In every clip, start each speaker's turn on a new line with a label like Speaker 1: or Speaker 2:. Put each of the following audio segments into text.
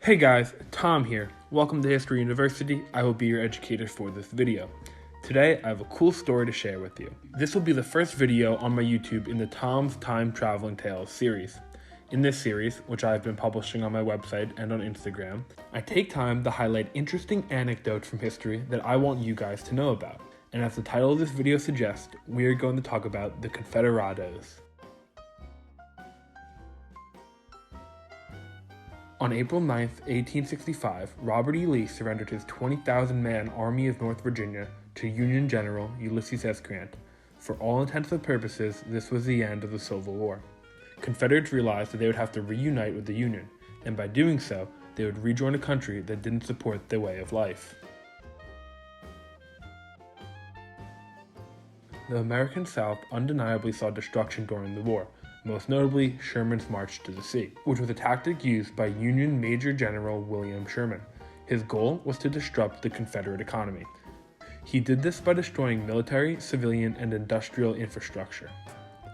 Speaker 1: Hey guys, Tom here. Welcome to History University. I will be your educator for this video. Today, I have a cool story to share with you. This will be the first video on my YouTube in the Tom's Time Traveling Tales series. In this series, which I have been publishing on my website and on Instagram, I take time to highlight interesting anecdotes from history that I want you guys to know about. And as the title of this video suggests, we are going to talk about the Confederados. On April 9, 1865, Robert E. Lee surrendered his 20,000-man Army of North Virginia to Union General Ulysses S. Grant. For all intents and purposes, this was the end of the Civil War. Confederates realized that they would have to reunite with the Union, and by doing so, they would rejoin a country that didn't support their way of life. The American South undeniably saw destruction during the war, most notably Sherman's March to the Sea, which was a tactic used by Union Major General William Sherman. His goal was to disrupt the Confederate economy. He did this by destroying military, civilian, and industrial infrastructure.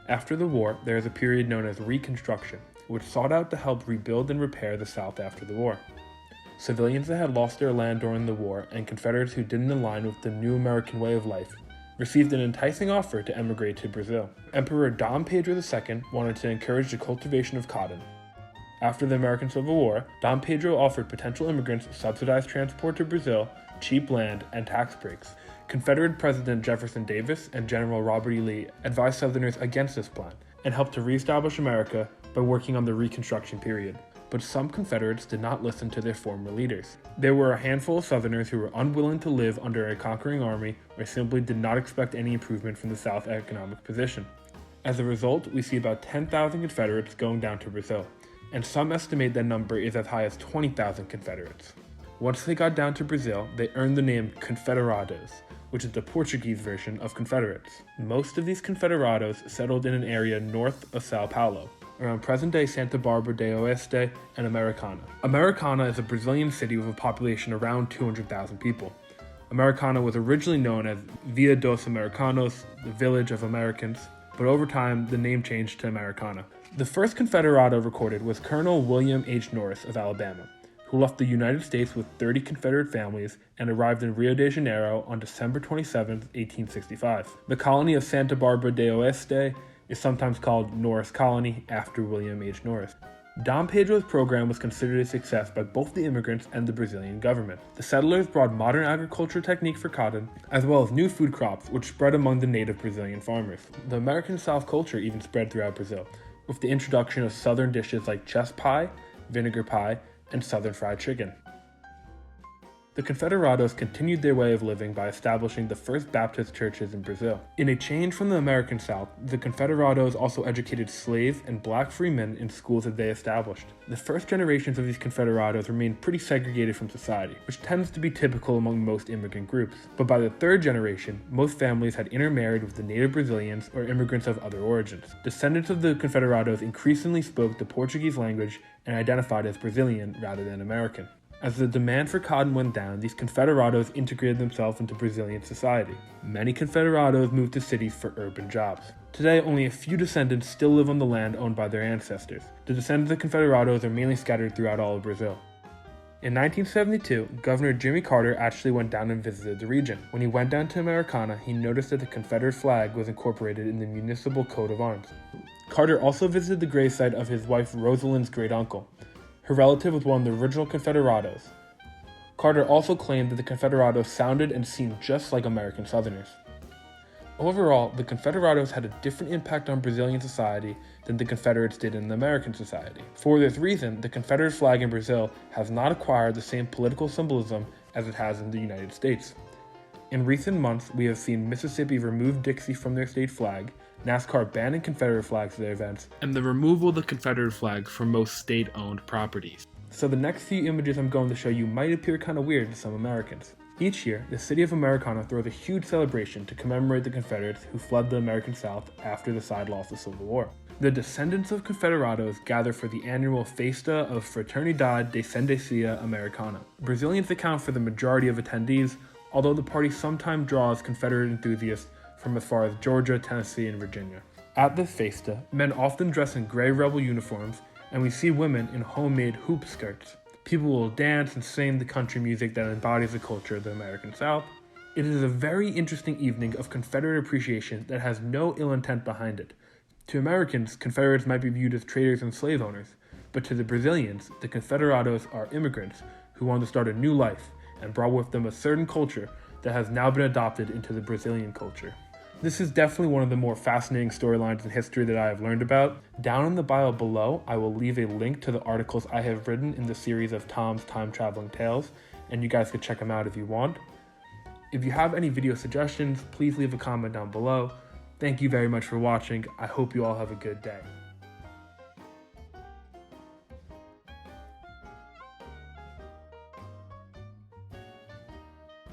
Speaker 1: After the war, there is a period known as Reconstruction, which sought out to help rebuild and repair the South after the war. Civilians that had lost their land during the war and Confederates who didn't align with the new American way of life received an enticing offer to emigrate to Brazil. Emperor Dom Pedro II wanted to encourage the cultivation of cotton. After the American Civil War, Dom Pedro offered potential immigrants subsidized transport to Brazil, cheap land, and tax breaks. Confederate President Jefferson Davis and General Robert E. Lee advised Southerners against this plan and helped to reestablish America by working on the Reconstruction period. But some Confederates did not listen to their former leaders. There were a handful of Southerners who were unwilling to live under a conquering army or simply did not expect any improvement from the South's economic position. As a result, we see about 10,000 Confederates going down to Brazil, and some estimate that number is as high as 20,000 Confederates. Once they got down to Brazil, they earned the name Confederados, which is the Portuguese version of Confederates. Most of these Confederados settled in an area north of Sao Paulo, around present-day Santa Barbara de Oeste and Americana. Americana is a Brazilian city with a population around 200,000 people. Americana was originally known as Villa dos Americanos, the Village of Americans, but over time the name changed to Americana. The first Confederado recorded was Colonel William H. Norris of Alabama, who left the United States with 30 Confederate families and arrived in Rio de Janeiro on December 27, 1865. The colony of Santa Barbara de Oeste is sometimes called Norris Colony after William H. Norris. Dom Pedro's program was considered a success by both the immigrants and the Brazilian government. The settlers brought modern agricultural technique for cotton, as well as new food crops which spread among the native Brazilian farmers. The American South culture even spread throughout Brazil, with the introduction of southern dishes like chess pie, vinegar pie, and southern fried chicken. The Confederados continued their way of living by establishing the first Baptist churches in Brazil. In a change from the American South, the Confederados also educated slave and black freemen in schools that they established. The first generations of these Confederados remained pretty segregated from society, which tends to be typical among most immigrant groups. But by the third generation, most families had intermarried with the native Brazilians or immigrants of other origins. Descendants of the Confederados increasingly spoke the Portuguese language and identified as Brazilian rather than American. As the demand for cotton went down, these Confederados integrated themselves into Brazilian society. Many Confederados moved to cities for urban jobs. Today, only a few descendants still live on the land owned by their ancestors. The descendants of Confederados are mainly scattered throughout all of Brazil. In 1972, Governor Jimmy Carter actually went down and visited the region. When he went down to Americana, he noticed that the Confederate flag was incorporated in the municipal coat of arms. Carter also visited the gravesite of his wife Rosalind's great-uncle. Her relative was one of the original Confederados. Carter also claimed that the Confederados sounded and seemed just like American Southerners. Overall, the Confederados had a different impact on Brazilian society than the Confederates did in American society. For this reason, the Confederate flag in Brazil has not acquired the same political symbolism as it has in the United States. In recent months, we have seen Mississippi remove Dixie from their state flag, NASCAR banning Confederate flags at their events, and the removal of the Confederate flag from most state-owned properties. So the next few images I'm going to show you might appear kind of weird to some Americans. Each year, the city of Americana throws a huge celebration to commemorate the Confederates who fled the American South after the side lost the Civil War. The descendants of Confederados gather for the annual Festa of Fraternidade Descendencia Americana. Brazilians account for the majority of attendees, although the party sometimes draws Confederate enthusiasts from as far as Georgia, Tennessee, and Virginia. At this festa, men often dress in gray rebel uniforms, and we see women in homemade hoop skirts. People will dance and sing the country music that embodies the culture of the American South. It is a very interesting evening of Confederate appreciation that has no ill intent behind it. To Americans, Confederates might be viewed as traders and slave owners, but to the Brazilians, the Confederados are immigrants who want to start a new life and brought with them a certain culture that has now been adopted into the Brazilian culture. This is definitely one of the more fascinating storylines in history that I have learned about. Down in the bio below, I will leave a link to the articles I have written in the series of Tom's Time Traveling Tales, and you guys can check them out if you want. If you have any video suggestions, please leave a comment down below. Thank you very much for watching. I hope you all have a good day.